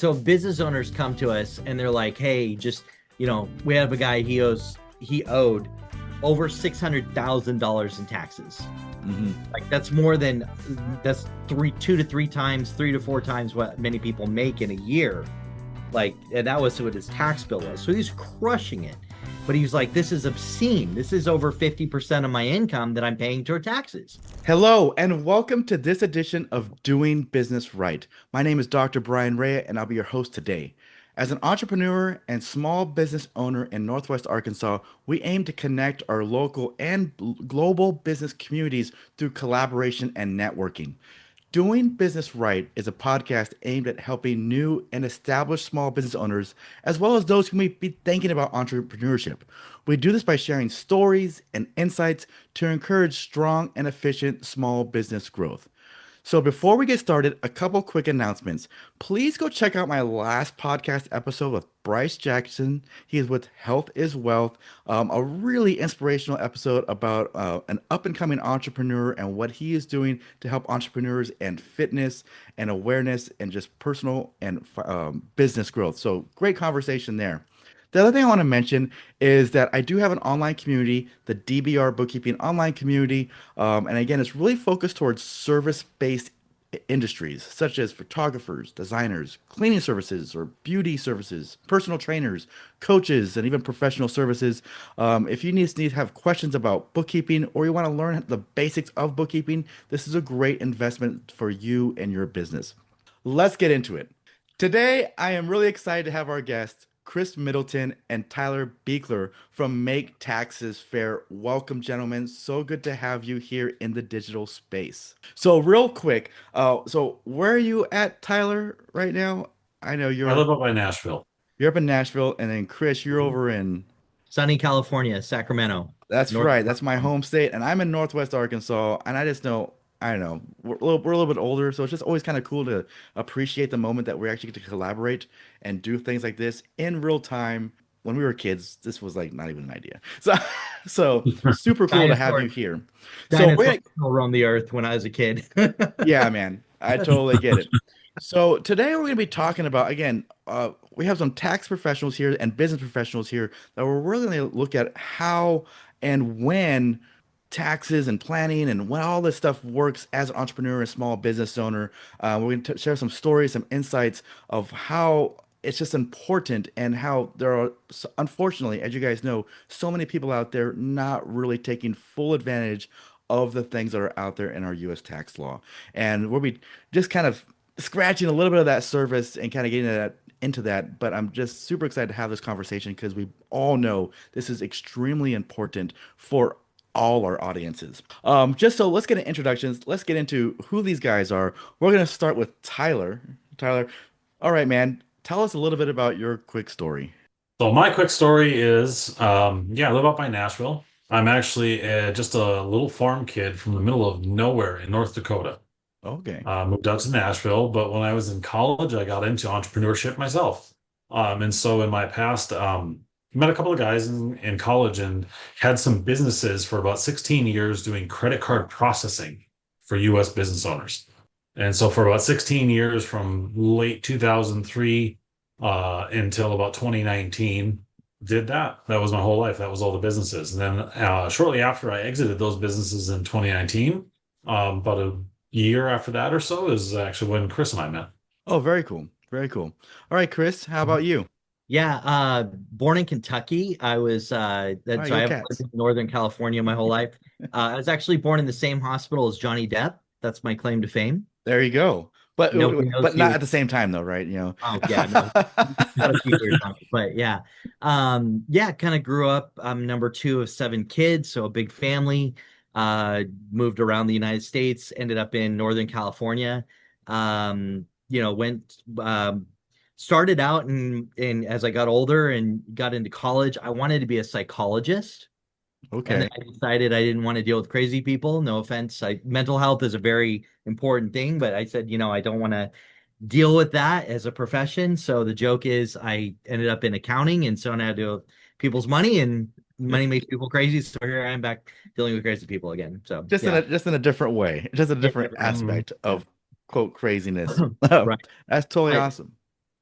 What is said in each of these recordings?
So business owners come to us and they're like, hey, just, we have a guy, he owed over $600,000 in taxes. Like that's more than that's two to three times, 3 to 4 times what many people make in a year. Like, and that was what his tax bill was. So he's crushing it. But he was like, this is obscene. This is over 50% of my income that I'm paying toward taxes. Hello, and welcome to this edition of Doing Business Right. My name is Dr. Bryan Raya, and I'll be your host today. As an entrepreneur and small business owner in Northwest Arkansas, we aim to connect our local and global business communities through collaboration and networking. Doing Business Right is a podcast aimed at helping new and established small business owners, as well as those who may be thinking about entrepreneurship. We do this by sharing stories and insights to encourage strong and efficient small business growth. So before we get started, a couple quick announcements. Please go check out my last podcast episode with Bryce Jackson. He is with Health is Wealth, a really inspirational episode about an up-and-coming entrepreneur and what he is doing to help entrepreneurs and fitness and awareness and just personal and business growth. So great conversation there. The other thing I want to mention is that I do have an online community, the DBR Bookkeeping online community. And again, it's really focused towards service-based industries such as photographers, designers, cleaning services or beauty services, personal trainers, coaches, and even professional services. If you need to have questions about bookkeeping or you want to learn the basics of bookkeeping, this is a great investment for you and your business. Let's get into it. Today, I am really excited to have our guests, Chris Middleton and Tyler Buechler from Make Taxes Fair. Welcome, gentlemen. So good to have you here in the digital space. So real quick, so where are you at, Tyler, right now? I know I live up by Nashville. you're up in Nashville, and then Chris, you're over in. Sunny California, Sacramento. That's North. right. That's my home state, and I'm in Northwest Arkansas, and I just know. I don't know. We're a little bit older, so it's just always kind of cool to appreciate the moment that we actually get to collaborate and do things like this in real time. When we were kids, this was like not even an idea. So super cool to have you Dinosaurs, here. So dinosaurs roamed the earth when I was a kid. yeah, man, I totally get it. So today we're going to be talking about again. We have some tax professionals here and business professionals here that we're really going to look at how and when taxes and planning and when all this stuff works as an entrepreneur and small business owner. We're going to share some stories, some insights of how it's just important and how there are, unfortunately, as you guys know, so many people out there not really taking full advantage of the things that are out there in our U.S. tax law. And we'll be just kind of scratching a little bit of that surface and kind of getting into that. But I'm just super excited to have this conversation because we all know this is extremely important for all our audiences. Just so let's get into introductions. Let's get into who these guys are. We're gonna start with Tyler. Tyler, all right, man. Tell us a little bit about your quick story. So my quick story is, yeah, I live up by Nashville. I'm actually just a little farm kid from the middle of nowhere in North Dakota. Okay. Moved out to Nashville, but when I was in college, I got into entrepreneurship myself. And so in my past, met a couple of guys in college and had some businesses for about 16 years doing credit card processing for US business owners. And so for about 16 years, from late 2003 until about 2019, did that. That was my whole life. That was all the businesses. And then shortly after I exited those businesses in 2019, about a year after that or so is actually when Chris and I met. Oh, very cool. Very cool. All right, Chris, how about you? Yeah, born in Kentucky. I was All right, so I go have lived Cats. in Northern California my whole life. I was actually born in the same hospital as Johnny Depp. That's my claim to fame. There you go. But Nobody knows but he not was. at the same time though, right? Oh yeah, no, got a few years on it, but yeah, yeah, kind of grew up. I'm number two of seven kids, so a big family. Moved around the United States, ended up in Northern California. Went started out and as I got older and got into college, I wanted to be a psychologist. And then Okay. I decided I didn't want to deal with crazy people. No offense. Mental health is a very important thing, but I said, I don't want to deal with that as a profession. So the joke is I ended up in accounting, and so now I deal with people's money, and money makes people crazy. So here I am back dealing with crazy people again. So Just in yeah. a different way, just a Yeah, different yeah, Mm. aspect of quote craziness. right. That's totally I awesome.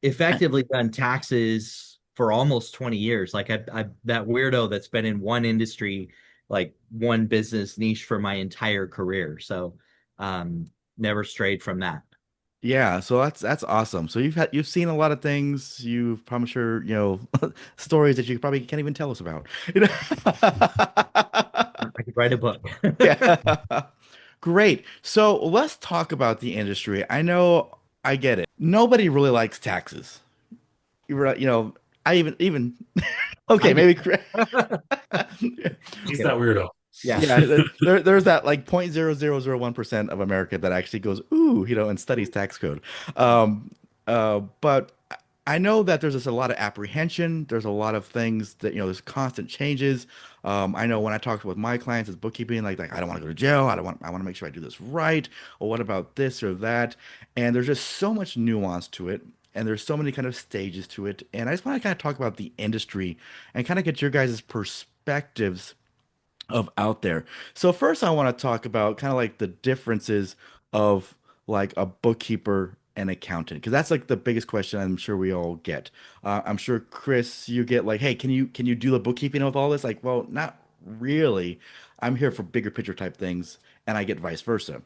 effectively done taxes for almost 20 years. Like I that weirdo that's been in one industry, like one business niche for my entire career. So never strayed from that. Yeah, so that's awesome. So you've seen a lot of things. You've probably sure, stories that you probably can't even tell us about. You know? I could write a book. Yeah. Great. So let's talk about the industry. I know I get it. Nobody really likes taxes. I even okay, I do. maybe Just He's kidding. that weirdo. Yeah. yeah, there's that like 0.0001% of America that actually goes, ooh, and studies tax code. Um, but I know that there's just a lot of apprehension. There's a lot of things that, there's constant changes. I know when I talk with my clients as bookkeeping, like I don't want to go to jail. I want to make sure I do this right. Or what about this or that? And there's just so much nuance to it. And there's so many kind of stages to it. And I just want to kind of talk about the industry and kind of get your guys' perspectives of out there. So first I want to talk about kind of like the differences of like a bookkeeper and accountant because that's like the biggest question I'm sure we all get. I'm sure Chris, you get like, hey, can you do the bookkeeping with all this? Like, well, not really. I'm here for bigger picture type things, and I get vice versa.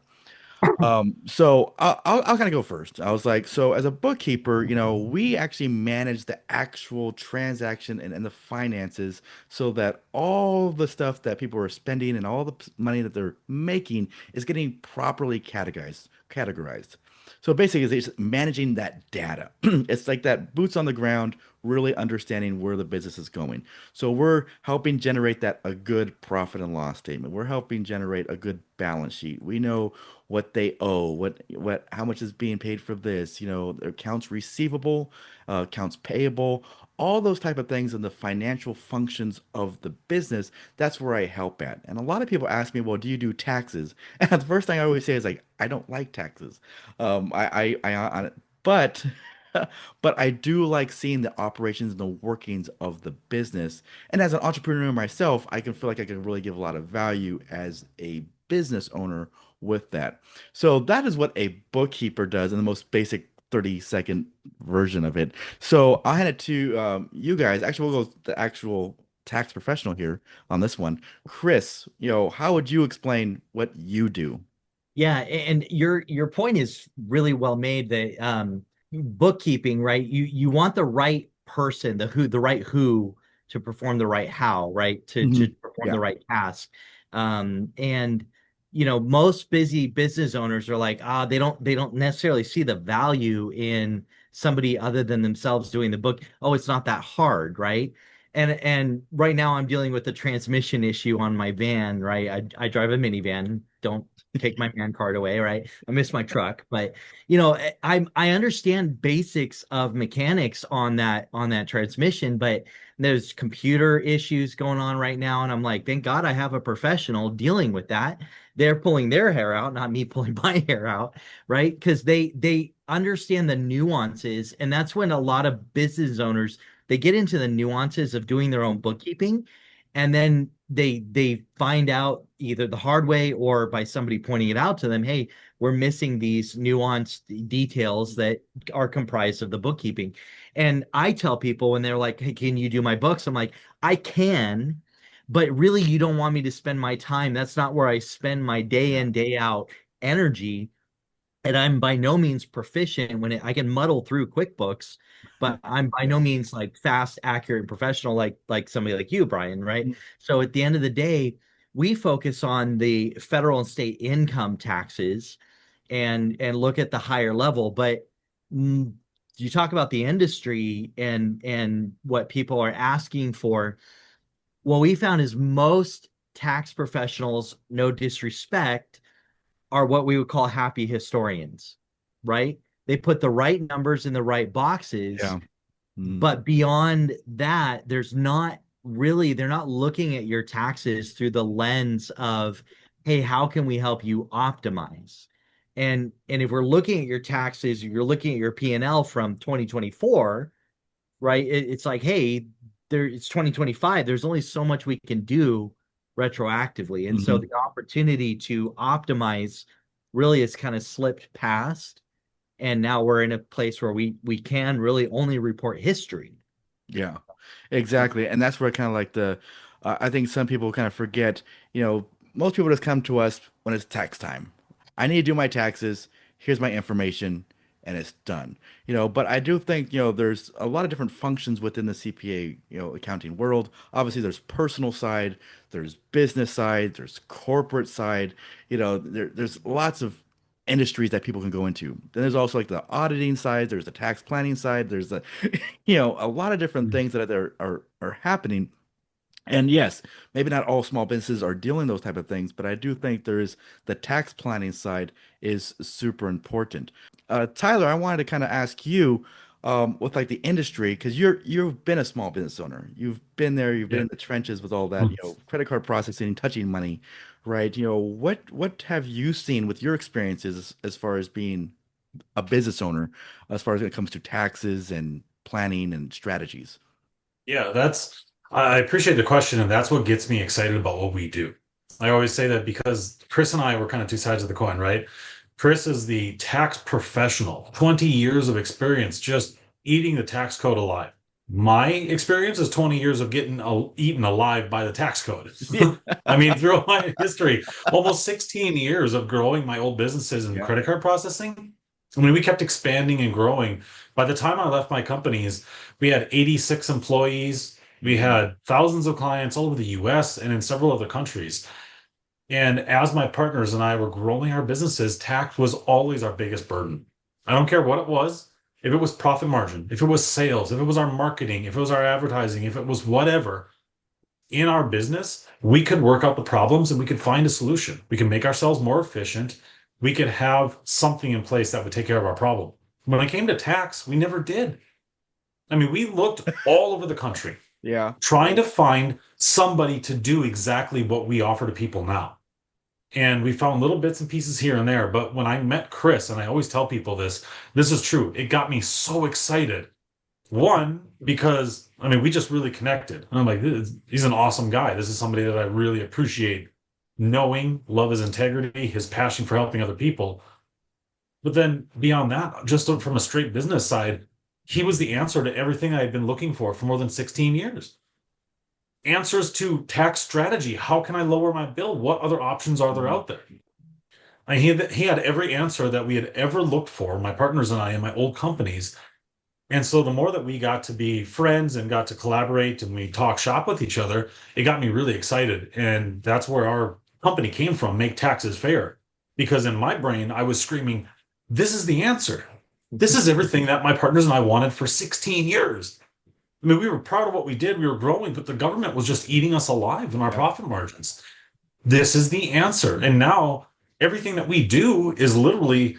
So I'll kind of go first. I was like, so as a bookkeeper, we actually manage the actual transaction and the finances so that all the stuff that people are spending and all the money that they're making is getting properly categorized. So basically, it's managing that data. It's like that boots on the ground, really understanding where the business is going. So we're helping generate that a good profit and loss statement. We're helping generate a good balance sheet. We know what they owe, how much is being paid for this, accounts receivable, accounts payable, all those type of things and the financial functions of the business. That's where I help at. And a lot of people ask me, well, do you do taxes? And the first thing I always say is like, I don't like taxes. But but I do like seeing the operations and the workings of the business. And as an entrepreneur myself, I can feel like I can really give a lot of value as a business owner with that. So that is what a bookkeeper does in the most basic 30-second version of it. So I had it to you guys. Actually, we'll go to the actual tax professional here on this one. Chris, how would you explain what you do? Yeah, and your point is really well made that bookkeeping, right? You want the right person, the right who to perform the right how, right? To Mhm. perform Yeah. the right task. And most busy business owners are like, they don't necessarily see the value in somebody other than themselves doing the book. Oh, it's not that hard, right? And right now I'm dealing with the transmission issue on my van, right? I drive a minivan. Don't take my man card away, right? I miss my truck, but I understand basics of mechanics on that transmission, but there's computer issues going on right now, and I'm like, thank God I have a professional dealing with that. They're pulling their hair out, not me pulling my hair out, right? Because they understand the nuances, and that's when a lot of business owners they get into the nuances of doing their own bookkeeping, and then they find out either the hard way or by somebody pointing it out to them, hey, we're missing these nuanced details that are comprised of the bookkeeping. And I tell people when they're like, hey, can you do my books? I'm like, I can, but really you don't want me to spend my time. That's not where I spend my day Yeah. in, day out energy. And I'm by no means proficient I can muddle through QuickBooks, but I'm by Yeah. no means like fast, accurate, and professional like somebody like you, Brian, right? So at the end of the day, we focus on the federal and state income taxes and look at the higher level. But mm, you talk about the industry and what people are asking for. What we found is most tax professionals, no disrespect, are what we would call happy historians, right? They put the right numbers in the right boxes, Yeah. Mm. but beyond that, they're not looking at your taxes through the lens of, hey, how can we help you optimize? And if we're looking at your taxes, you're looking at your P&L from 2024, right? It's like, hey, it's 2025. There's only so much we can do retroactively. And so Mhm. the opportunity to optimize really has kind of slipped past. And now we're in a place where we can really only report history. Yeah, exactly. And that's where kind of like I think some people kind of forget, most people just come to us when it's tax time. I need to do my taxes. Here's my information, and it's done. But I do think, there's a lot of different functions within the CPA, accounting world. Obviously, there's personal side, there's business side, there's corporate side. There's lots of industries that people can go into. Then there's also like the auditing side, there's the tax planning side, there's the a lot of different things that are happening. And yes, maybe not all small businesses are dealing those type of things, but I do think there is the tax planning side is super important. Tyler, I wanted to kind of ask you, with like the industry, because you've been a small business owner, you've been there, you've been Yeah. in the trenches with all that, credit card processing, touching money, right? What have you seen with your experiences as far as being a business owner, as far as when it comes to taxes and planning and strategies? Yeah, I appreciate the question, and that's what gets me excited about what we do. I always say that because Chris and I were kind of two sides of the coin, right? Chris is the tax professional, 20 years of experience just eating the tax code alive. My experience is 20 years of getting eaten alive by the tax code. Yeah. I mean, throughout my history, almost 16 years of growing my old businesses in Yeah. credit card processing. I mean, we kept expanding and growing. By the time I left my companies, we had 86 employees. We had thousands of clients all over the US and in several other countries. And as my partners and I were growing our businesses, tax was always our biggest burden. I don't care what it was. If it was profit margin, if it was sales, if it was our marketing, if it was our advertising, if it was whatever in our business, we could work out the problems and we could find a solution. We can make ourselves more efficient. We could have something in place that would take care of our problem. When it came to tax, we never did. I mean, we looked all over the country Yeah. trying to find somebody to do exactly what we offer to people now. And we found little bits and pieces here and there. But when I met Chris, and I always tell people this is true, it got me so excited. One, because I mean, we just really connected. And I'm like, he's an awesome guy. This is somebody that I really appreciate knowing, love his integrity, his passion for helping other people. But then beyond that, just from a straight business side, he was the answer to everything I had been looking for more than 16 years. Answers to tax strategy. How can I lower my bill? What other options are there out there? I mean, he had every answer that we had ever looked for, my partners and I, in my old companies. And so the more that we got to be friends and got to collaborate and we talk shop with each other, it got me really excited. And that's where our company came from, Make Taxes Fair. Because in my brain, I was screaming, this is the answer. This is everything that my partners and I wanted for 16 years. I mean, we were proud of what we did. We were growing, but the government was just eating us alive in our profit margins. This is the answer. And now everything that we do is literally,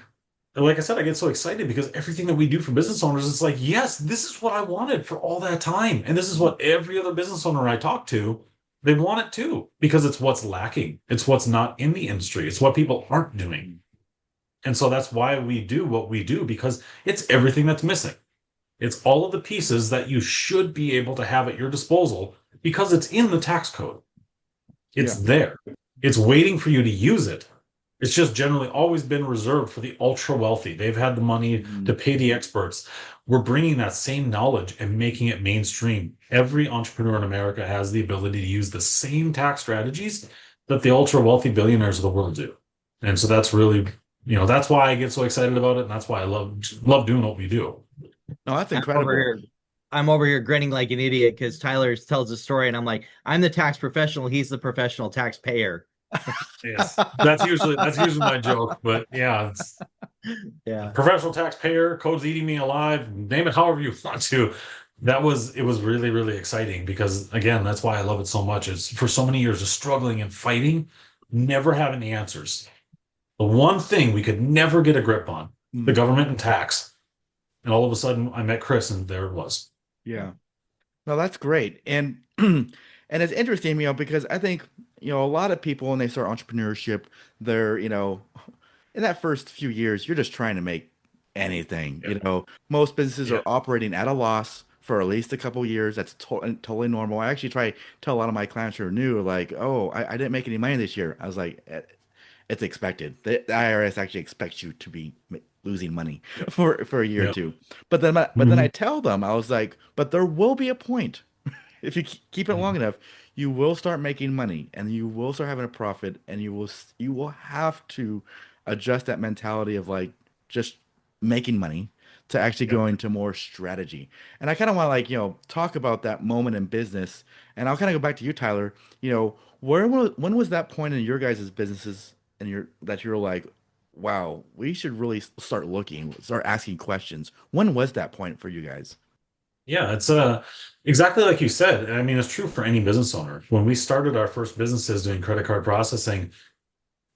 like I said, I get so excited because everything that we do for business owners, it's like, yes, this is what I wanted for all that time. And this is what every other business owner I talk to, they want it too, because it's what's lacking. It's what's not in the industry. It's what people aren't doing. And so that's why we do what we do, because it's everything that's missing. It's all of the pieces that you should be able to have at your disposal because it's in the tax code. It's there. It's waiting for you to use it. It's just generally always been reserved for the ultra wealthy. They've had the money to pay the experts. We're bringing that same knowledge and making it mainstream. Every entrepreneur in America has the ability to use the same tax strategies that the ultra wealthy billionaires of the world do. And so that's really, that's why I get so excited about it. And that's why I love doing what we do. No, that's incredible. I'm over here grinning like an idiot because Tyler tells a story and I'm like, I'm the tax professional. He's the professional taxpayer. Yes, that's usually my joke, but yeah, professional taxpayer, code's eating me alive, name it however you want to. It was really, really exciting because again, that's why I love it so much. Is for so many years of struggling and fighting, never having the answers. The one thing we could never get a grip on, the government and tax. And all of a sudden I met Chris and there it was. Yeah. No, that's great. And and it's interesting, because I think, a lot of people when they start entrepreneurship, they're, in that first few years, you're just trying to make anything. Most businesses are operating at a loss for at least a couple of years. That's totally normal. I actually try to tell a lot of my clients who are new, like, oh, I didn't make any money this year. I was like, it's expected. The IRS actually expects you to be losing money for a year or Yeah. two. But then I Mhm. tell them, I was like, but there will be a point. If you keep it long enough, you will start making money and you will start having a profit and you will have to adjust that mentality of like just making money to actually Yep. go into more strategy. And I kind of want to like, talk about that moment in business. And I'll kind of go back to you, Tyler. When was that point in your guys' businesses and that you're like, wow, we should really start looking, start asking questions. When was that point for you guys? Yeah, it's exactly like you said. I mean, it's true for any business owner. When we started our first businesses doing credit card processing,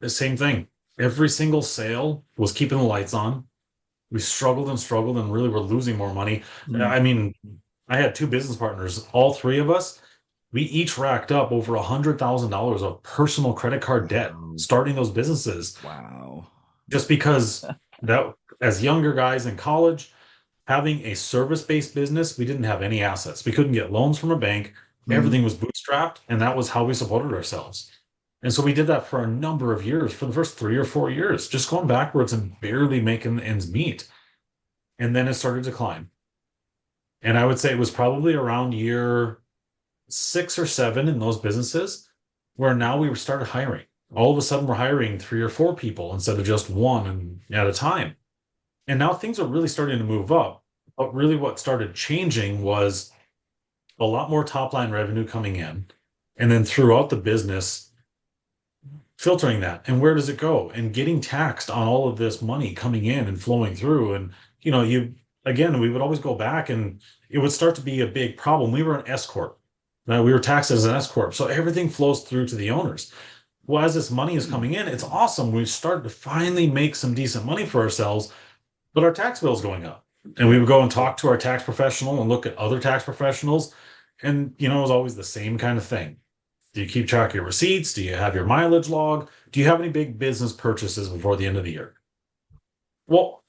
the same thing. Every single sale was keeping the lights on. We struggled and really were losing more money. Mm. I mean, I had two business partners, all three of us. We each racked up over $100,000 of personal credit card debt Wow. starting those businesses Wow. just because that as younger guys in college, having a service-based business, we didn't have any assets. We couldn't get loans from a bank. Mhm. Everything was bootstrapped, and that was how we supported ourselves. And so we did that for a number of years, for the first 3 or 4 years, just going backwards and barely making ends meet. And then it started to climb. And I would say it was probably around year 6 or 7 in those businesses where now we started hiring. All of a sudden, we're hiring 3 or 4 people instead of just one and at a time. And now things are really starting to move up. But really, what started changing was a lot more top line revenue coming in. And then throughout the business, filtering that. And where does it go? And getting taxed on all of this money coming in and flowing through. And, again, we would always go back and it would start to be a big problem. We were an S Corp. We were taxed as an S Corp. So everything flows through to the owners. Well, as this money is coming in, it's awesome. We've started to finally make some decent money for ourselves, but our tax bill is going up. And we Yep. would go and talk to our tax professional and look at other tax professionals. And, it was always the same kind of thing. Do you keep track of your receipts? Do you have your mileage log? Do you have any big business purchases before the end of the year? Well,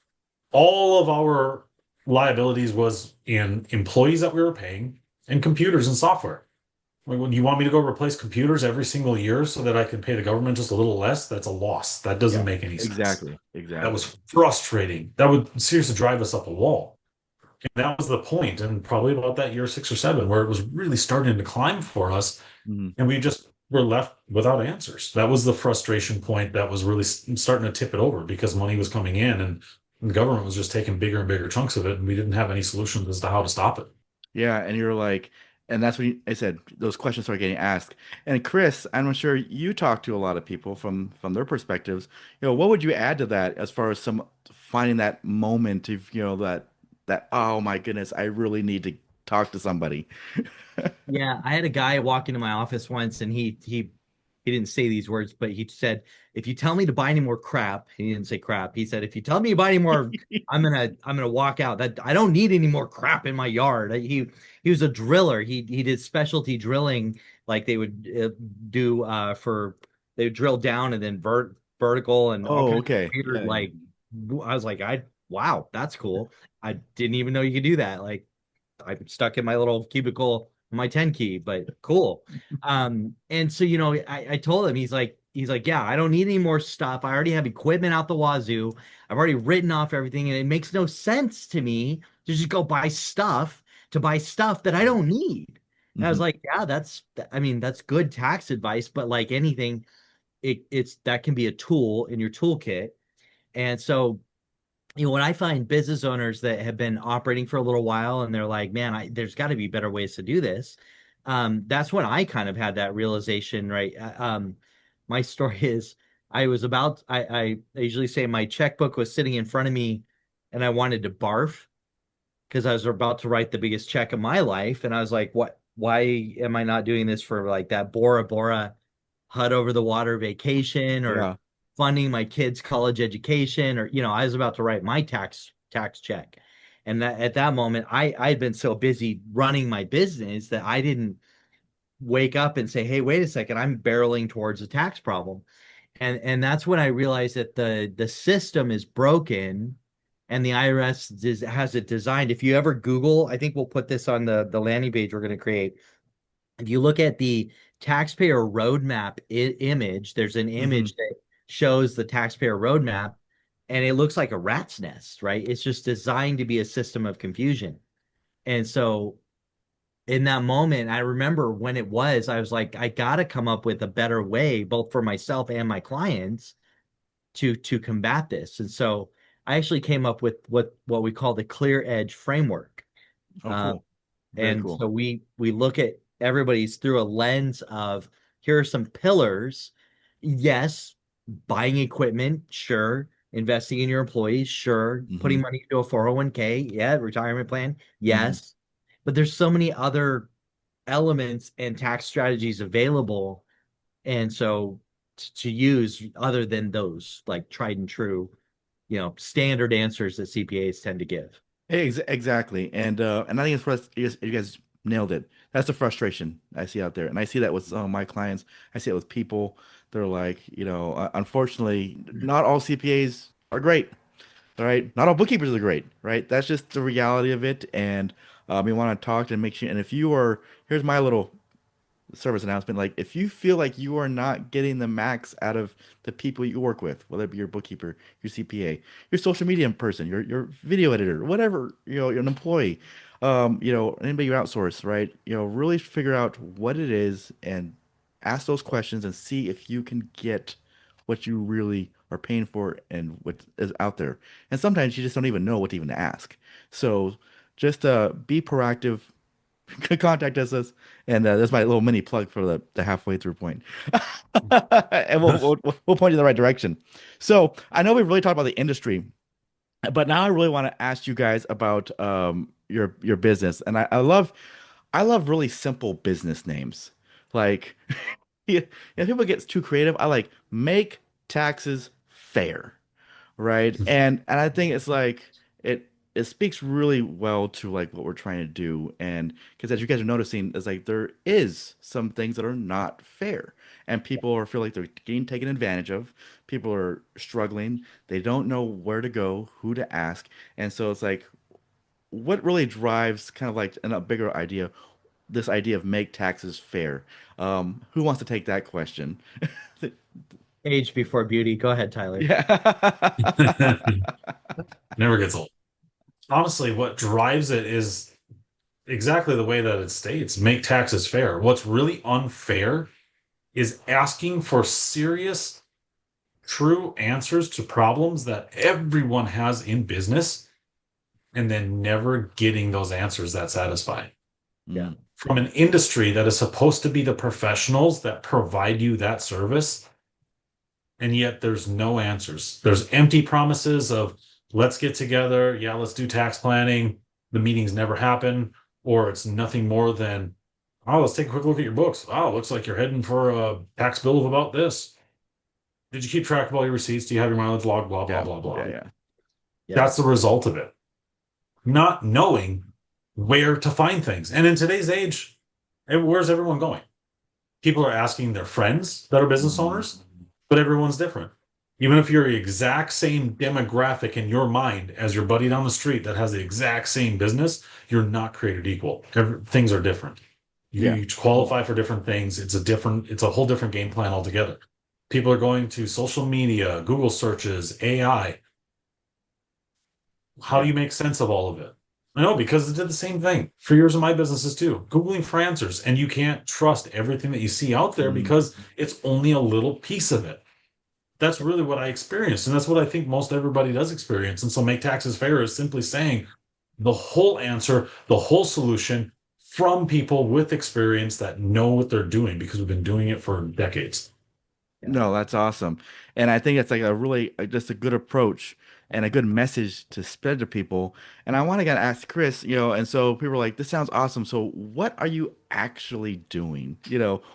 all of our liabilities was in employees that we were paying and computers and software. Like, when you want me to go replace computers every single year so that I can pay the government just a little less, that's a loss. That doesn't Yeah. make any sense. Exactly. That Exactly. was frustrating. That would seriously drive us up a wall. And that was the point, and probably about that year 6 or 7, where it was really starting to climb for us, Mhm. and we just were left without answers. That was the frustration point that was really starting to tip it over because money was coming in, and the government was just taking bigger and bigger chunks of it, and we didn't have any solutions as to how to stop it. Yeah, and you're like, and that's when I said those questions start getting asked. And Chris, I'm sure you talk to a lot of people from their perspectives. What would you add to that as far as some finding that moment of, that oh my goodness, I really need to talk to somebody. Yeah, I had a guy walk into my office once, and he didn't say these words, but he said, "If you tell me to buy any more crap," he didn't say crap. He said, "If you tell me to buy any more, I'm gonna walk out. That I don't need any more crap in my yard." He was a driller. He did specialty drilling, like they would do for they would drill down and then vertical and all Oh, kinds of okay. weird Yeah, yeah. like. I was like, I wow, that's cool. I didn't even know you could do that. Like I'm stuck in my little cubicle, my 10 key, but cool. And so, I told him, he's like, yeah, I don't need any more stuff. I already have equipment out the wazoo. I've already written off everything, and it makes no sense to me to just go buy stuff that I don't need. And I was Mhm. like, yeah, that's good tax advice, but like anything, it's that can be a tool in your toolkit. And so when I find business owners that have been operating for a little while and they're like, man, there's got to be better ways to do this. That's when I kind of had that realization, right? My story is I usually say my checkbook was sitting in front of me and I wanted to barf because I was about to write the biggest check of my life. And I was like, what? Why am I not doing this for like that Bora Bora hut over the water vacation or Yeah. funding my kids' college education? Or, I was about to write my tax check. And that at that moment, I had been so busy running my business that I didn't wake up and say, hey, wait a second, I'm barreling towards a tax problem. And that's when I realized that the system is broken and the IRS has it designed. If you ever Google, I think we'll put this on the landing page we're going to create. If you look at the taxpayer roadmap image, there's an Hmm. image that shows the taxpayer roadmap. and it looks like a rat's nest, right? It's just designed to be a system of confusion. And so in that moment, I remember when I was like, I got to come up with a better way, both for myself and my clients, to combat this. And so I actually came up with what we call the clear edge framework. Oh, Uh, cool. Very and cool. so we look at everybody's through a lens of, here are some pillars. Yes, buying equipment, sure. Investing in your employees, sure. Putting Hmm. money into a 401k, yeah. Retirement plan, Hmm. yes. But there's so many other elements and tax strategies available. And so to use other than those like tried and true, standard answers that CPAs tend to give. Exactly. And I think it's for us, you guys nailed it. That's the frustration I see out there. And I see that with some of my clients. I see it with people. They're like, unfortunately, not all CPAs are great. All right. Not all bookkeepers are great, right? That's just the reality of it. And we want to talk and make sure. And if you are, here's my little service announcement. Like, if you feel like you are not getting the max out of the people you work with, whether it be your bookkeeper, your CPA, your social media person, your video editor, whatever, you're an employee, anybody you outsource, right? Really figure out what it is and ask those questions and see if you can get what you really are paying for and what is out there. And sometimes you just don't even know what to even ask. So just be proactive, contact us, and that's my little mini plug for the halfway through point. And we'll point you in the right direction. So I know we've really talked about the industry, but now I really want to ask you guys about your business, and I love really simple business names. Like, yeah, people get too creative. I like make taxes fair, right? And I think it's like it speaks really well to like what we're trying to do. And because as you guys are noticing, it's like there is some things that are not fair, and people are feel like they're getting taken advantage of. People are struggling. They don't know where to go, who to ask, and so it's like what really drives kind of like a bigger idea, this idea of make taxes fair. Who wants to take that question? Age before beauty. Go ahead, Tyler. Yeah. Never gets old. Honestly, what drives it is exactly the way that it states, make taxes fair. What's really unfair is asking for serious, true answers to problems that everyone has in business and then never getting those answers that satisfy. Yeah. Mm, From an industry that is supposed to be the professionals that provide you that service, and yet there's no answers. There's empty promises of let's get together, yeah, let's do tax planning. The meetings never happen, or it's nothing more than, oh, let's take a quick look at your books. Oh, looks like you're heading for a tax bill of about this. Did you keep track of all your receipts? Do you have your mileage log? Blah, blah, yeah, blah, blah. yeah, yeah. Yeah. That's the result of it. Not knowing where to find things. And in today's age, where's everyone going? People are asking their friends that are business Mhm. owners, but everyone's different. Even if you're the exact same demographic in your mind as your buddy down the street that has the exact same business, you're not created equal. Things are different. You, Yeah. you qualify for different things. It's a whole different game plan altogether. People are going to social media, Google searches, AI. How do Yeah. you make sense of all of it? I know because it did the same thing for years of my businesses too. Googling for answers, and you can't trust everything that you see out there Mhm. because it's only a little piece of it. That's really what I experienced, and that's what I think most everybody does experience. And so, make taxes fair is simply saying the whole answer, the whole solution from people with experience that know what they're doing because we've been doing it for decades. Yeah. No, that's awesome. And I think it's like a really just a good approach and a good message to spread to people. And I want to ask Chris, and so people are like, this sounds awesome. So what are you actually doing?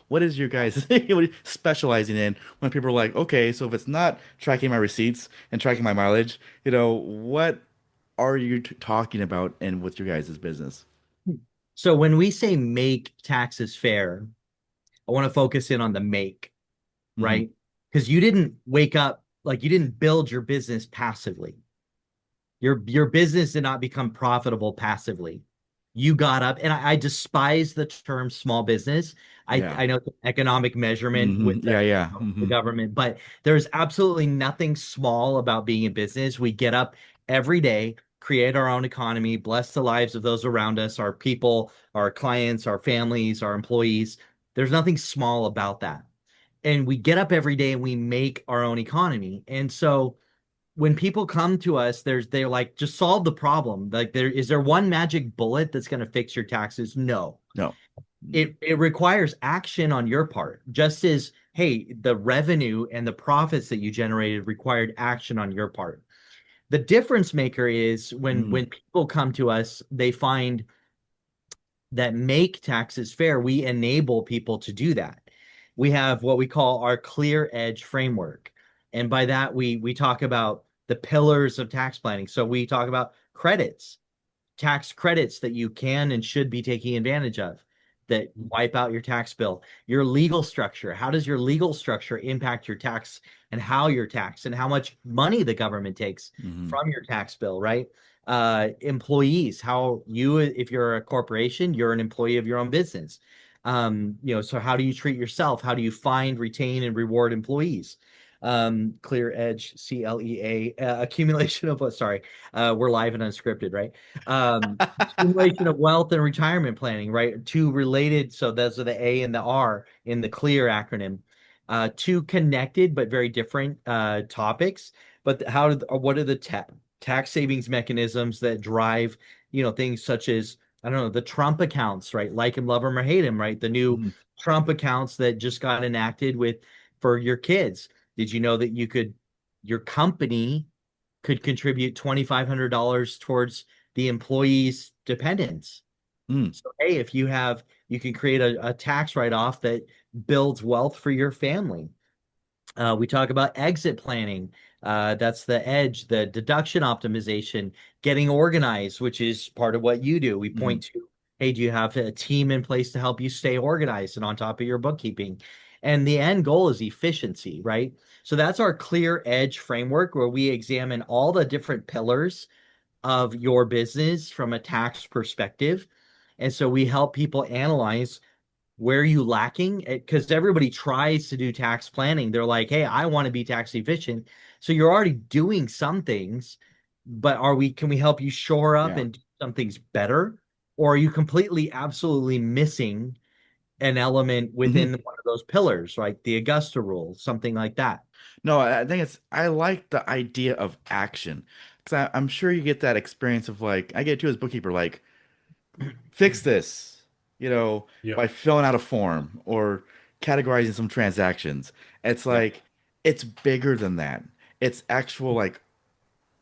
What is your guys what are you specializing in when people are like, okay, so if it's not tracking my receipts and tracking my mileage, what are you talking about and with your guys' business? So when we say make taxes fair, I want to focus in on the make, Hmm. right? Because you didn't wake up, like you didn't build your business passively. Your business did not become profitable passively. you got up, and I despise the term small business. Yeah. I know it's an economic measurement with Yeah, yeah. the government, but there's absolutely nothing small about being in business. We get up every day, create our own economy, bless the lives of those around us, our people, our clients, our families, our employees. There's nothing small about that. And we get up every day and we make our own economy. And so when people come to us, they're like, just solve the problem. Like, there one magic bullet that's going to fix your taxes? No. No. It requires action on your part. Just as, hey, the revenue and the profits that you generated required action on your part. The difference maker is Mm, when people come to us, they find that make taxes fair, we enable people to do that. We have what we call our clear edge framework. And by that, we talk about the pillars of tax planning. So we talk about credits, tax credits that you can and should be taking advantage of that wipe out your tax bill. Your legal structure. How does your legal structure impact your tax and how you're taxed and how much money the government takes mhm, from your tax bill, right? Employees, how you, if you're a corporation, you're an employee of your own business. So how do you treat yourself? How do you find, retain, and reward employees? Clear edge, CLEA, accumulation of what? Sorry, we're live and unscripted, right? Accumulation of wealth and retirement planning, right? Two related, so those are the A and the R in the CLEAR acronym. Two connected but very different topics. But what are the tax savings mechanisms that drive, things such as, I don't know, the Trump accounts, right? Like him, love him, or hate him, right? The new mhm, Trump accounts that just got enacted for your kids. Did you know that your company could contribute $2,500 towards the employee's dependents? mm, So, hey, if you can create a tax write-off that builds wealth for your family. We talk about exit planning. That's the edge, the deduction optimization, getting organized, which is part of what you do. We mhm. point to, hey, do you have a team in place to help you stay organized and on top of your bookkeeping? And the end goal is efficiency, right? So that's our clear edge framework where we examine all the different pillars of your business from a tax perspective. And so we help people analyze where are you lacking? Because everybody tries to do tax planning. They're like, hey, I want to be tax efficient. So you're already doing some things, but can we help you shore up Yeah. and do some things better? Or are you completely, absolutely missing an element Mhm. within one of those pillars, like the Augusta rule, something like that? No, I think I like the idea of action because I'm sure you get that experience of like I get too as bookkeeper, like fix this, Yep. by filling out a form or categorizing some transactions. It's Yep. like it's bigger than that. It's actual like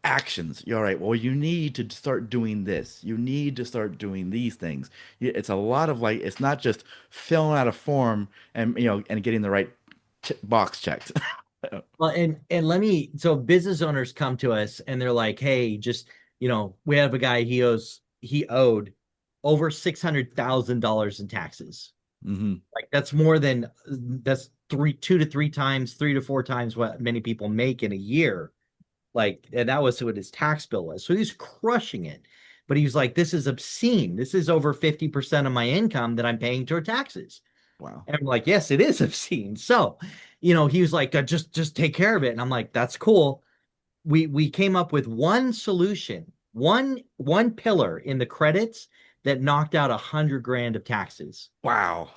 actions. You're all right. Well, you need to start doing this. You need to start doing these things. It's a lot of like it's not just filling out a form and and getting the right ch box checked. Well, and so business owners come to us and they're like, hey, just, we have a guy, he owed over $600,000 in taxes. Hmm. Like that's three to four times what many people make in a year. Like, and that was what his tax bill was. So he's crushing it. But he was like, this is obscene. This is over 50% of my income that I'm paying toward taxes. Wow. And I'm like, yes, it is obscene. So, he was like, just take care of it. And I'm like, that's cool. We came up with one solution, one pillar in the credits that knocked out 100 grand of taxes. Wow.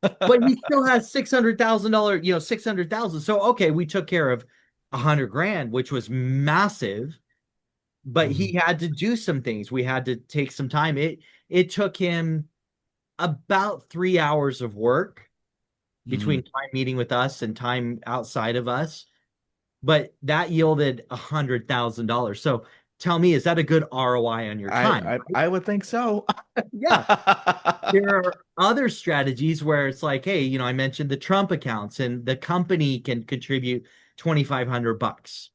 But he still has $600,000, 600,000. So okay, we took care of 100 grand, which was massive, but Mhm. he had to do some things. We had to take some time. It took him about 3 hours of work Mhm. between time meeting with us and time outside of us, but that yielded $100,000. So tell me, is that a good ROI on your I, time? I I would think so. Yeah. There are other strategies where it's like, hey, I mentioned the Trump accounts and the company can contribute 2,500 bucks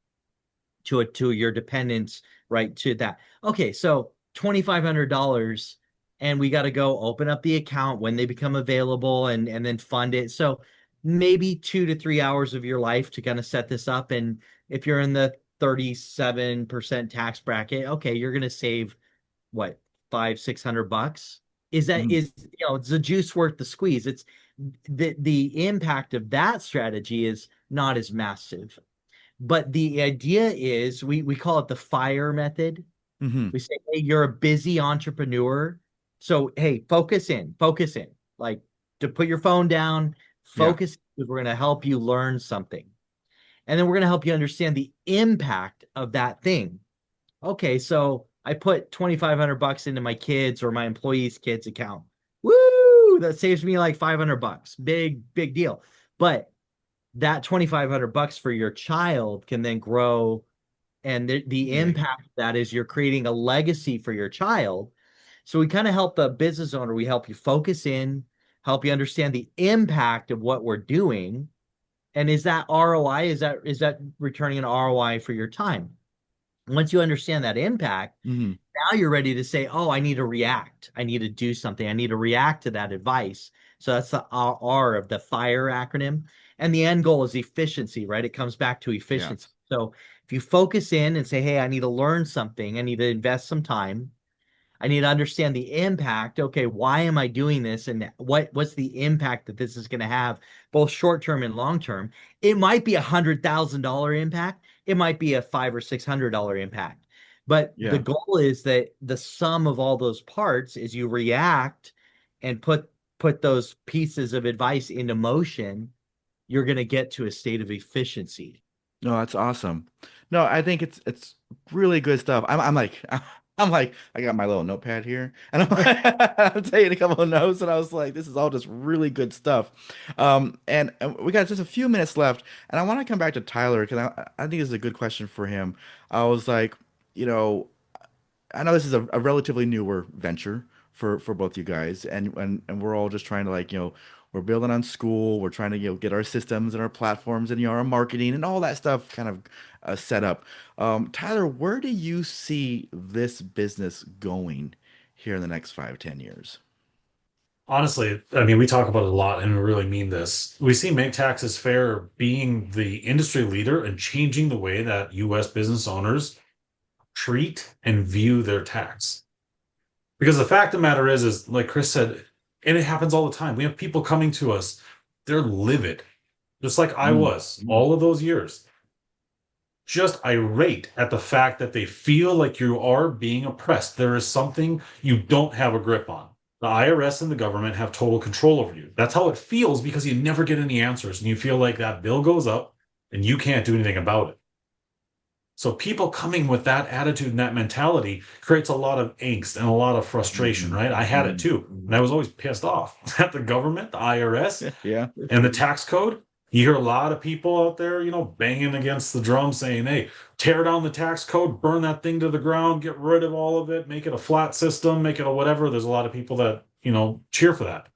to your dependents, right? To that. Okay, so $2,500, and we got to go open up the account when they become available and then fund it. So maybe 2 to 3 hours of your life to kind of set this up. And if you're in the 37% tax bracket, okay, you're gonna save what, $500-600. Is the juice worth the squeeze? It's the impact of that strategy is not as massive. But the idea is we call it the FIRE method. We say, hey, you're a busy entrepreneur. So, hey, focus in. Like, to put your phone down, focus. We're going to help you learn something. And then we're going to help you understand the impact of that thing. Okay, so I put $2,500 into my kids or my employees' kids' account. Woo! That saves me like $500. Big deal. But that $2,500 for your child can then grow, and the impact of that is you're creating a legacy for your child. So we kind of help the business owner. We help you focus in, help you understand the impact of what we're doing, and is that ROI? Is that returning an ROI for your time? Once you understand that impact, now you're ready to say, oh, I need to react. I need to do something. I need to react to that advice. So that's the R of the FIRE acronym. And the end goal is efficiency, right? It comes back to efficiency. Yeah. So if you focus in and say, hey, I need to learn something, I need to invest some time, I need to understand the impact. Okay, why am I doing this? And what's the impact that this is going to have, both short-term and long-term? It might be $100,000 impact. It might be a $500 or $600 impact. But the goal is that the sum of all those parts is you react and put those pieces of advice into motion. You're going to get to a state of efficiency. No, that's awesome. No, I think it's really good stuff. I'm like, I got my little notepad here, and I'm taking a couple of notes, and I was like, this is all just really good stuff. And we got just a few minutes left, and I want to come back to Tyler because I think this is a good question for him. I was like, I know this is a relatively newer venture for both you guys, and we're all just trying to we're building on Skool. We're trying to get our systems and our platforms and our marketing and all that stuff kind of set up. Tyler, where do you see this business going here in the next 5-10 years? Honestly, I mean, we talk about it a lot and we really mean this. We see Make Taxes Fair being the industry leader and changing the way that U.S. business owners treat and view their tax. Because the fact of the matter is like Chris said, and it happens all the time. We have people coming to us, they're livid, just like I was all of those years. Just irate at the fact that they feel like you are being oppressed. There is something you don't have a grip on. The IRS and the government have total control over you. That's how it feels because you never get any answers and you feel like that bill goes up and you can't do anything about it. So people coming with that attitude and that mentality creates a lot of angst and a lot of frustration, right? I had it too. And I was always pissed off at the government, the IRS, and the tax code. You hear a lot of people out there, banging against the drum saying, hey, tear down the tax code, burn that thing to the ground, get rid of all of it, make it a flat system, make it a whatever. There's a lot of people that, cheer for that.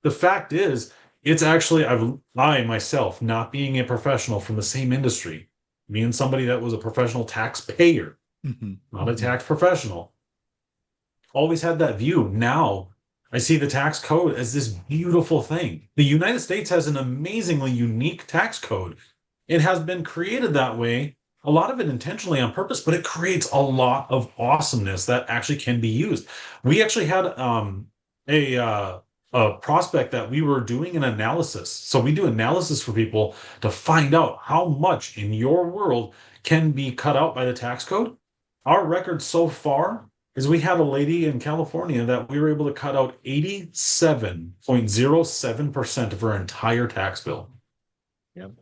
The fact is, it's actually, I myself, not being a professional from the same industry, me and somebody that was a professional taxpayer, not a tax professional, always had that view. Now I see the tax code as this beautiful thing. The United States has an amazingly unique tax code. It has been created that way, a lot of it intentionally on purpose, but it creates a lot of awesomeness that actually can be used. We actually had a prospect that we were doing an analysis. So we do analysis for people to find out how much in your world can be cut out by the tax code. Our record so far is we had a lady in California that we were able to cut out 87.07% of her entire tax bill.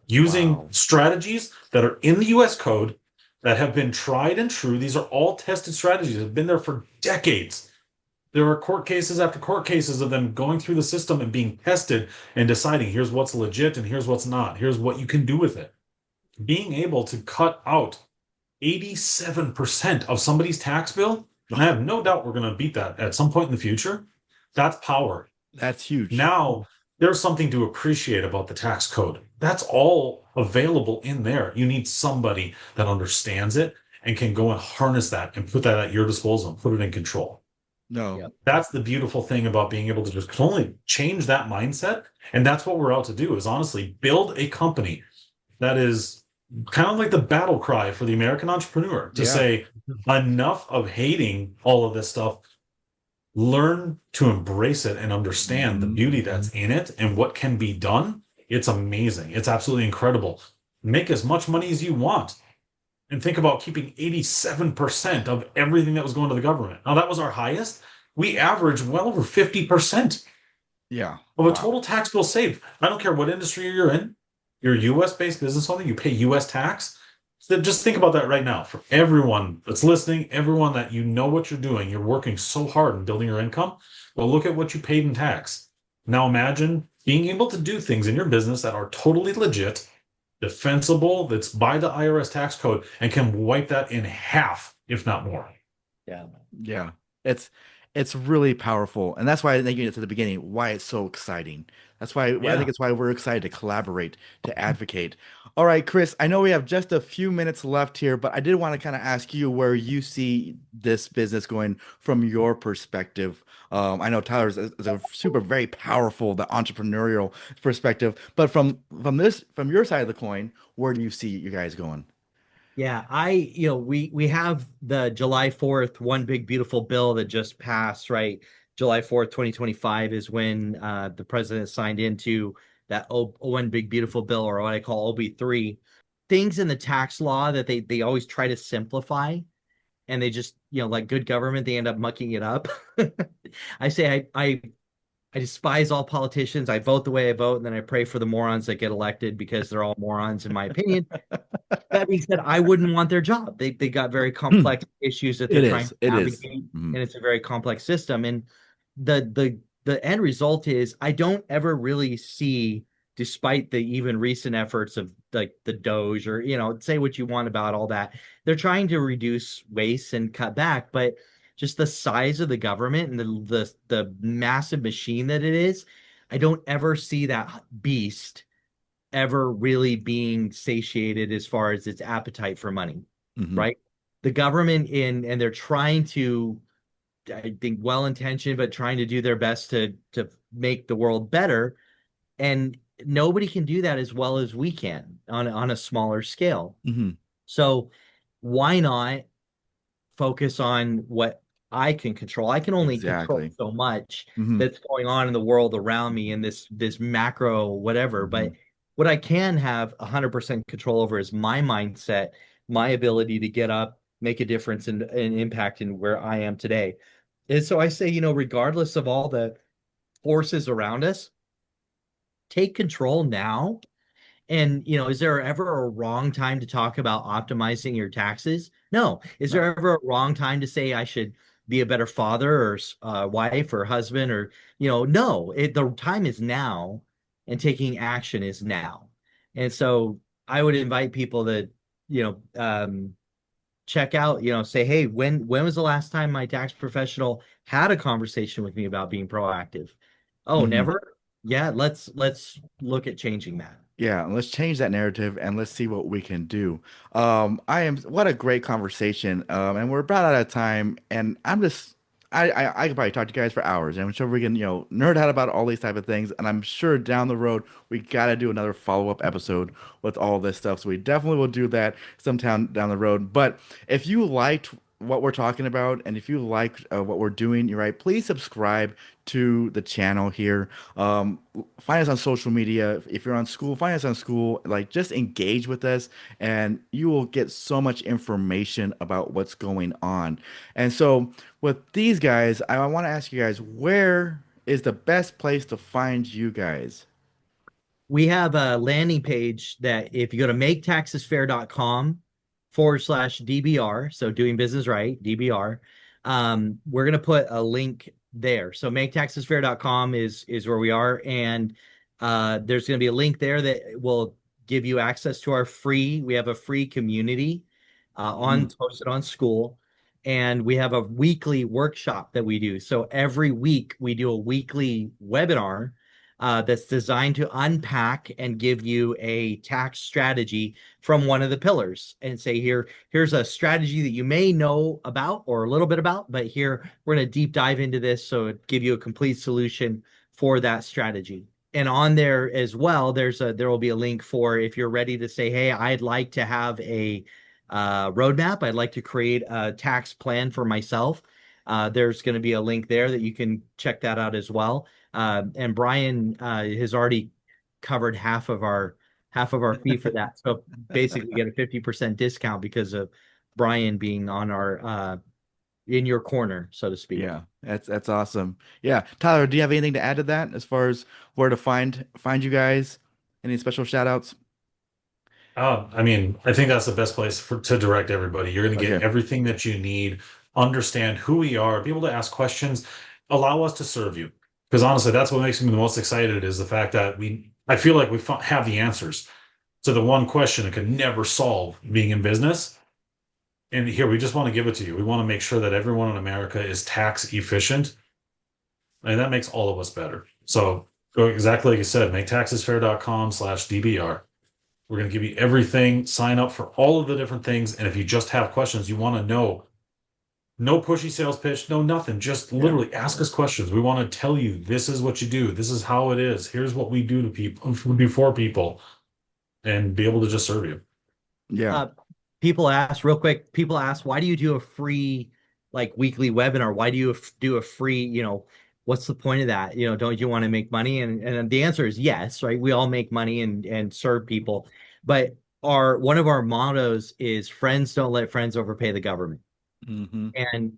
Using strategies that are in the US code that have been tried and true. These are all tested strategies that have been there for decades. There are court cases after court cases of them going through the system and being tested and deciding here's what's legit and here's what's not. Here's what you can do with it. Being able to cut out 87% of somebody's tax bill, and I have no doubt we're going to beat that at some point in the future. That's power. That's huge. Now, there's something to appreciate about the tax code. That's all available in there. You need somebody that understands it and can go and harness that and put that at your disposal and put it in control. That's the beautiful thing about being able to just only change that mindset. And that's what we're out to do, is honestly build a company that is kind of like the battle cry for the American entrepreneur to say enough of hating all of this stuff. learn to embrace it and understand the beauty that's in it and what can be done, it's amazing. It's absolutely incredible. Make as much money as you want. And think about keeping 87% of everything that was going to the government. Now, that was our highest. We averaged well over 50% Yeah. of a Wow. total tax bill saved. I don't care what industry you're in, you're a US based business owner, you pay US tax. So just think about that right now for everyone that's listening, everyone that you know what you're doing. You're working so hard in building your income. Well, look at what you paid in tax. Now imagine being able to do things in your business that are totally legit, defensible, that's by the IRS tax code, and can wipe that in half, if not more. Yeah. Yeah. It's really powerful. And that's why I think you at the beginning, why it's so exciting. That's why I think Yeah. it's why we're excited to collaborate, to advocate. All right, Chris, I know we have just a few minutes left here, but I did want to kind of ask you where you see this business going from your perspective. I know Tyler's is a super very powerful, the entrepreneurial perspective, but from your side of the coin, where do you see you guys going? Yeah, we have the July 4th one big beautiful bill that just passed, right? July 4th, 2025 is when the president signed into that one big beautiful bill, or what I call OB3. Things in the tax law that they always try to simplify, and they just, like good government, they end up mucking it up. I say I despise all politicians. I vote the way I vote, and then I pray for the morons that get elected because they're all morons, in my opinion. That being said, I wouldn't want their job. They got very Hmm. complex issues that they're It trying is. to It is. navigate, Mhm. and it's a very complex system. And the end result is I don't ever really see, despite the even recent efforts of like the Doge, or say what you want about all that, they're trying to reduce waste and cut back, but just the size of the government and the massive machine that it is, I don't ever see that beast ever really being satiated as far as its appetite for money, Mhm. right? The government and they're trying to, I think, well intentioned, but trying to do their best to make the world better. And nobody can do that as well as we can on a smaller scale. Mhm. So why not focus on what I can control? I can only control Exactly. so much Mhm. that's going on in the world around me in this macro whatever. But Mhm. what I can have 100% control over is my mindset, my ability to get up, make a difference and impact in where I am today. And so I say, regardless of all the forces around us, take control now. And, is there ever a wrong time to talk about optimizing your taxes? No. Is No. there ever a wrong time to say I should be a better father or wife or husband, or, no, the time is now, and taking action is now. And so I would invite people to, you know, um, check out, say, hey, when was the last time my tax professional had a conversation with me about being proactive? Oh, Mhm. never? Yeah, let's look at changing that. Yeah, let's change that narrative and let's see what we can do. What a great conversation. And we're about out of time. And I could probably talk to you guys for hours. And I'm sure we can, nerd out about all these type of things. And I'm sure down the road we got to do another follow-up episode with all this stuff. So we definitely will do that sometime down the road. But if you liked what we're talking about, and if you like what we're doing, you're right, please subscribe to the channel here. Find us on social media. If you're on Skool, find us on Skool. Like, just engage with us, and you will get so much information about what's going on. And so, with these guys, I want to ask you guys, where is the best place to find you guys? We have a landing page that if you go to maketaxesfair.com/DBR, so doing business right, DBR, we're going to put a link there. So maketaxesfair.com is where we are. And there's going to be a link there that will give you access to we have a free community Mm, posted on Skool. And we have a weekly workshop that we do. So every week we do a weekly webinar that's designed to unpack and give you a tax strategy from one of the pillars, and say, here's a strategy that you may know about or a little bit about, but here we're going to deep dive into this, so it give you a complete solution for that strategy. And on there as well, there will be a link for if you're ready to say, hey, I'd like to have a roadmap. I'd like to create a tax plan for myself. There's going to be a link there that you can check that out as well. And Bryan has already covered half of our fee for that. So basically, get a 50% discount because of Bryan being on our in your corner, so to speak. Yeah, that's awesome. Yeah, Tyler, do you have anything to add to that as far as where to find you guys? Any special shout outs? I mean, I think that's the best place to direct everybody. You're going to get Okay. everything that you need, understand who we are, be able to ask questions, allow us to serve you. Because honestly, that's what makes me the most excited is the fact that I feel like we have the answers to the one question that could never solve being in business. And here, we just want to give it to you. We want to make sure that everyone in America is tax efficient, and that makes all of us better. So go exactly like you said, maketaxesfair.com/DBR. We're going to give you everything. Sign up for all of the different things. And if you just have questions, you want to know, no pushy sales pitch, no nothing. Just Yeah. literally ask us questions. We want to tell you this is what you do. This is how it is. Here's what we do to people, we do for people, and be able to just serve you. Yeah. Uh, People ask real quick. People ask, why do you do a free like weekly webinar? Why do you do a free? What's the point of that? Don't you want to make money? And the answer is yes, right? We all make money and serve people, but our one of our mottos is friends don't let friends overpay the government. Mm-hmm. And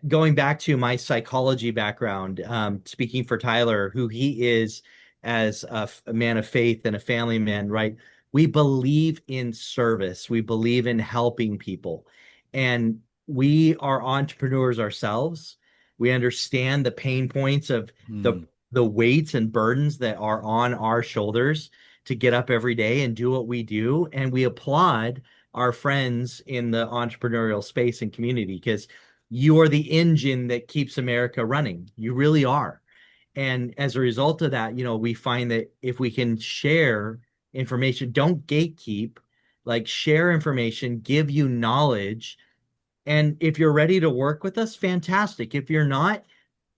going back to my psychology background, speaking for Tyler, who he is as a man of faith and a family man, right? We believe in service. We believe in helping people. And we are entrepreneurs ourselves. We understand the pain points of the Mm. the weights and burdens that are on our shoulders to get up every day and do what we do. And we applaud our friends in the entrepreneurial space and community because you are the engine that keeps America running. You really are. And as a result of that, we find that if we can share information, don't gatekeep, like share information, give you knowledge. And if you're ready to work with us, fantastic. If you're not,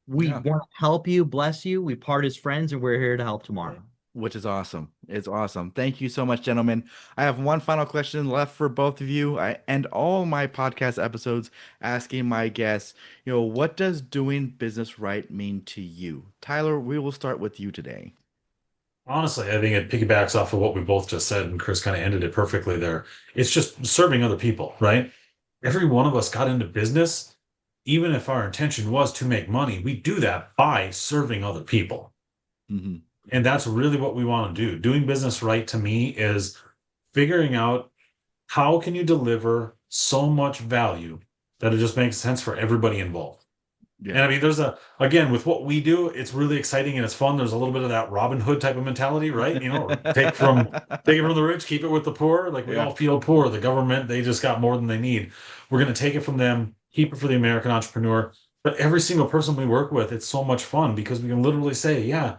we Yeah. want to help you, bless you. We part as friends and we're here to help tomorrow. Which is awesome. It's awesome. Thank you so much, gentlemen. I have one final question left for both of you. I end all my podcast episodes asking my guests, what does doing business right mean to you? Tyler, we will start with you today. Honestly, I think it piggybacks off of what we both just said, and Chris kind of ended it perfectly there. It's just serving other people, right? Every one of us got into business, even if our intention was to make money, we do that by serving other people. Mm-hmm. And that's really what we want to do. Doing business right to me is figuring out how can you deliver so much value that it just makes sense for everybody involved. And I mean, again, with what we do, it's really exciting and it's fun. There's a little bit of that Robin Hood type of mentality, right? Take it from the rich, keep it with the poor. Like we all feel poor. The government, they just got more than they need. We're going to take it from them, keep it for the American entrepreneur. But every single person we work with, it's so much fun because we can literally say, yeah,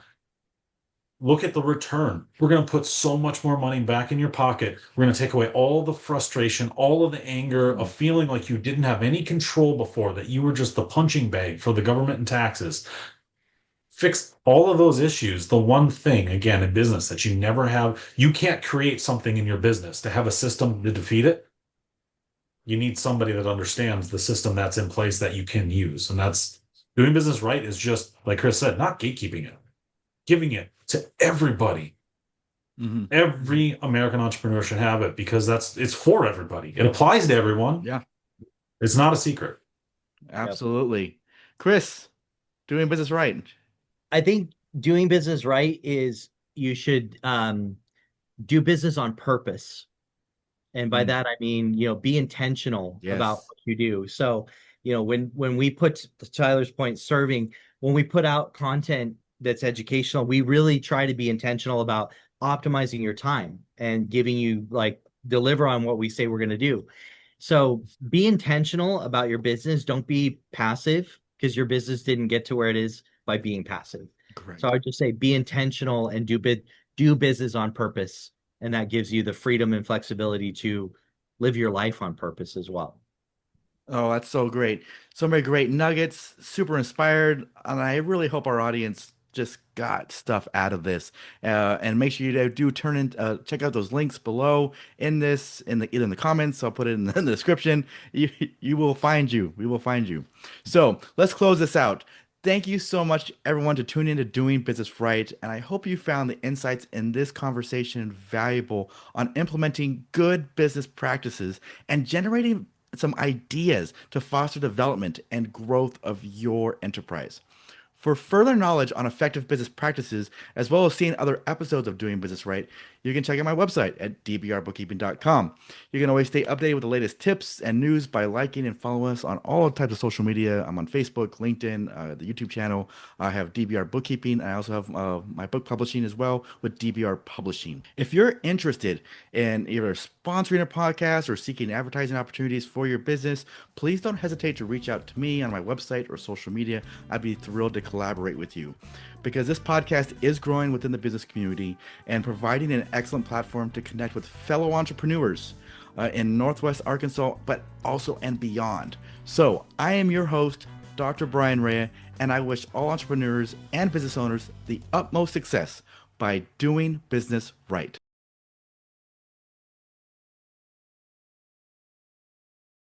look at the return. We're going to put so much more money back in your pocket. We're going to take away all the frustration, all of the anger of feeling like you didn't have any control before, that you were just the punching bag for the government and taxes. Fix all of those issues. The one thing, again, in business that you never have, you can't create something in your business to have a system to defeat it. You need somebody that understands the system that's in place that you can use. And that's doing business right is just, like Chris said, not gatekeeping it, giving it to everybody. Mm-hmm. Every American entrepreneur should have it because it's for everybody. It applies to everyone. Yeah. It's not a secret. Absolutely. Chris, doing business right. I think doing business right is you should do business on purpose. And by that, I mean, be intentional about what you do. So, when we put, to Tyler's point, serving, when we put out content that's educational, we really try to be intentional about optimizing your time and giving you deliver on what we say we're going to do. So be intentional about your business. Don't be passive because your business didn't get to where it is by being passive. Correct. So I would just say be intentional and do business on purpose. And that gives you the freedom and flexibility to live your life on purpose as well. Oh, that's so great. So many great nuggets, super inspired. And I really hope our audience just got stuff out of this. And make sure you do check out those links below in this, either in the comments. I'll put it in the description. We will find you. So let's close this out. Thank you so much, everyone, to tune in to Doing Business Right. And I hope you found the insights in this conversation valuable on implementing good business practices and generating some ideas to foster development and growth of your enterprise. For further knowledge on effective business practices, as well as seeing other episodes of Doing Business Right, you can check out my website at dbrbookkeeping.com. You can always stay updated with the latest tips and news by liking and following us on all types of social media. I'm on Facebook, LinkedIn, the YouTube channel. I have DBR Bookkeeping. I also have my book publishing as well with DBR Publishing. If you're interested in either sponsoring a podcast or seeking advertising opportunities for your business, please don't hesitate to reach out to me on my website or social media. I'd be thrilled to collaborate with you, because this podcast is growing within the business community and providing an excellent platform to connect with fellow entrepreneurs in Northwest Arkansas, but also and beyond. So I am your host, Dr. Bryan Raya, and I wish all entrepreneurs and business owners the utmost success by doing business right.